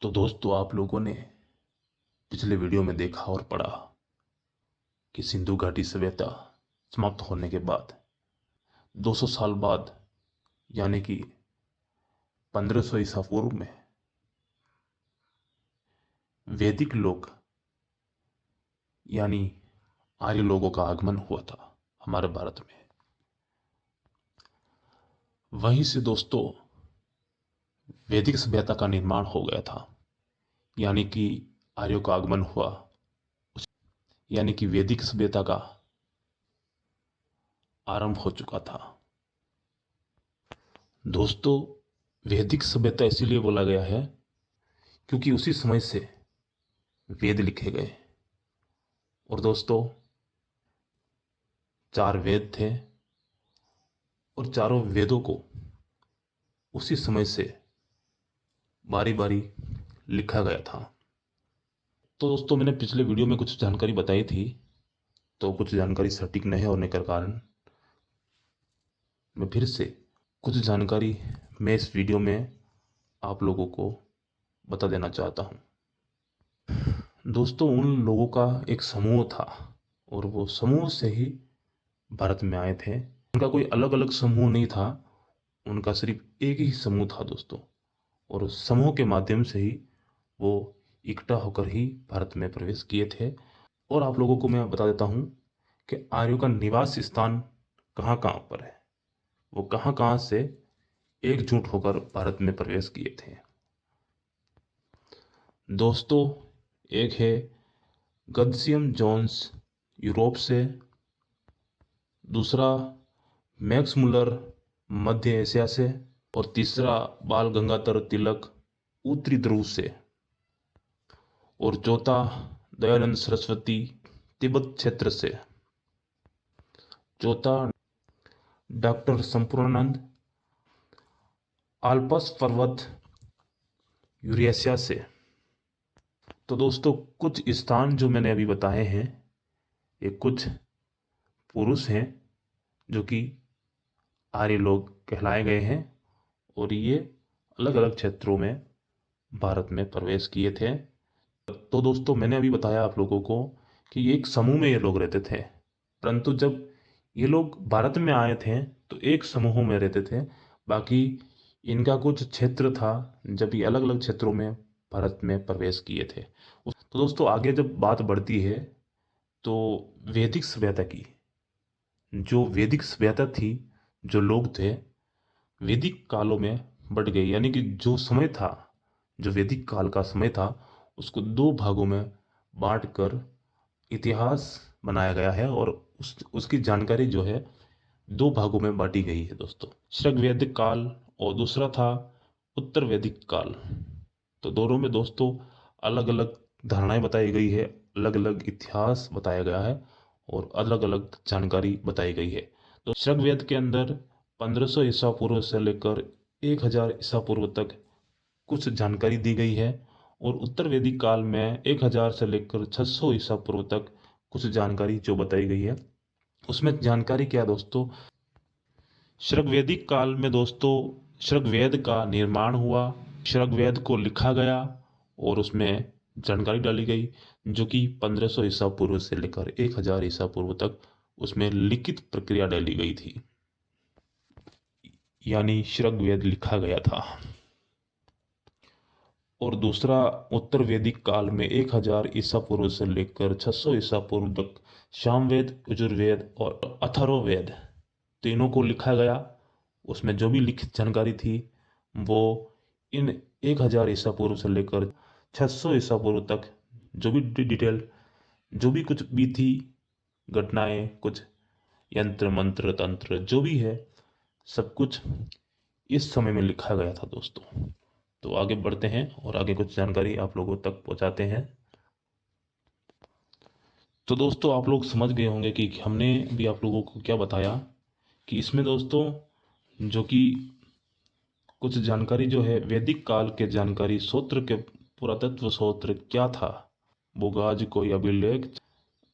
तो दोस्तों, आप लोगों ने पिछले वीडियो में देखा और पढ़ा कि सिंधु घाटी सभ्यता समाप्त होने के बाद 200 साल बाद यानी कि 1500 ईसा पूर्व में वैदिक लोग यानी आर्य लोगों का आगमन हुआ था हमारे भारत में। वहीं से दोस्तों वैदिक सभ्यता का निर्माण हो गया था, यानी कि आर्यों का आगमन हुआ, यानी कि वैदिक सभ्यता का आरंभ हो चुका था। दोस्तों, वैदिक सभ्यता इसीलिए बोला गया है क्योंकि उसी समय से वेद लिखे गए। और दोस्तों, 4 वेद थे और चारों वेदों को उसी समय से बारी बारी लिखा गया था। तो दोस्तों, मैंने पिछले वीडियो में कुछ जानकारी बताई थी, तो कुछ जानकारी सटीक नहीं होने के कारण मैं फिर से कुछ जानकारी मैं इस वीडियो में आप लोगों को बता देना चाहता हूँ। दोस्तों, उन लोगों का एक समूह था और वो समूह से ही भारत में आए थे। उनका कोई अलग अलग समूह नहीं था, उनका सिर्फ एक ही समूह था दोस्तों। और उस समूह के माध्यम से ही वो इकट्ठा होकर ही भारत में प्रवेश किए थे। और आप लोगों को मैं बता देता हूँ कि आर्यों का निवास स्थान कहाँ कहाँ पर है, वो कहाँ कहाँ से एकजुट होकर भारत में प्रवेश किए थे। दोस्तों, एक है गद्सियम जोन्स यूरोप से, दूसरा मैक्स मुलर मध्य एशिया से, और तीसरा बाल गंगाधर तिलक उत्तरी ध्रुव से, और चौथा दयानंद सरस्वती तिब्बत क्षेत्र से, चौथा डॉक्टर संपूर्णानंद आल्पस पर्वत यूरेशिया से। तो दोस्तों, कुछ स्थान जो मैंने अभी बताए हैं ये कुछ पुरुष हैं जो कि आर्य लोग कहलाए गए हैं और ये अलग अलग क्षेत्रों में भारत में प्रवेश किए थे। तो दोस्तों, मैंने अभी बताया आप लोगों को कि एक समूह में ये लोग रहते थे, परंतु जब ये लोग भारत में आए थे तो एक समूह में रहते थे। बाकी इनका कुछ क्षेत्र था जब ये अलग अलग क्षेत्रों में भारत में प्रवेश किए थे। तो दोस्तों, आगे जब बात बढ़ती है तो वैदिक सभ्यता की, जो वैदिक सभ्यता थी, जो लोग थे, वैदिक कालों में बढ़ गए। यानी कि जो समय था, जो वैदिक काल का समय था, उसको 2 भागों में बांट कर इतिहास बनाया गया है और उसकी जानकारी जो है 2 भागों में बांटी गई है दोस्तों। शक वैदिक काल और दूसरा था उत्तर वैदिक काल। तो दोनों में दोस्तों अलग अलग धारणाएं बताई गई है, अलग अलग इतिहास बताया गया है और अलग अलग जानकारी बताई गई है। तो शक वेद के अंदर 1500 ईसा पूर्व से लेकर 1000 ईसा पूर्व तक कुछ जानकारी दी गई है और उत्तर वैदिक काल में 1000 से लेकर 600 ईसा पूर्व तक कुछ जानकारी जो बताई गई है। उसमें जानकारी क्या है दोस्तों, शृंग वैदिक काल में दोस्तों शृंग वेद का निर्माण हुआ, शृंग वेद को लिखा गया और उसमें जानकारी डाली गई जो कि 1500 ईसा पूर्व से लेकर 1000 ईसा पूर्व तक उसमें लिखित प्रक्रिया डाली गई थी, यानी शृंग वेद लिखा गया था। और दूसरा उत्तर वैदिक काल में 1000 ईसा पूर्व से लेकर 600 ईसा पूर्व तक सामवेद, यजुर्वेद और अथर्ववेद तीनों को लिखा गया। उसमें जो भी लिखित जानकारी थी वो इन 1000 ईसा पूर्व से लेकर 600 ईसा पूर्व तक जो भी डिटेल, जो भी कुछ भी थी, घटनाएं, कुछ यंत्र मंत्र तंत्र जो भी है, सब कुछ इस समय में लिखा गया था दोस्तों। तो आगे बढ़ते हैं और आगे कुछ जानकारी आप लोगों तक पहुंचाते हैं। तो दोस्तों, आप लोग समझ गए होंगे कि हमने भी आप लोगों को क्या बताया कि इसमें दोस्तों जो कि कुछ जानकारी जो है वैदिक काल के जानकारी, सूत्र के पुरातत्व सूत्र क्या था, बोगाज कोई अभिलेख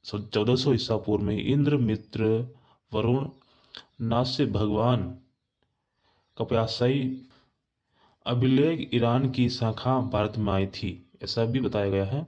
1400 ईसा पूर्व में इंद्र, मित्र, वरुण, नास्य भगवान, कप्यासाई अभिलेख ईरान की शाखा भारत में आई थी, ऐसा भी बताया गया है।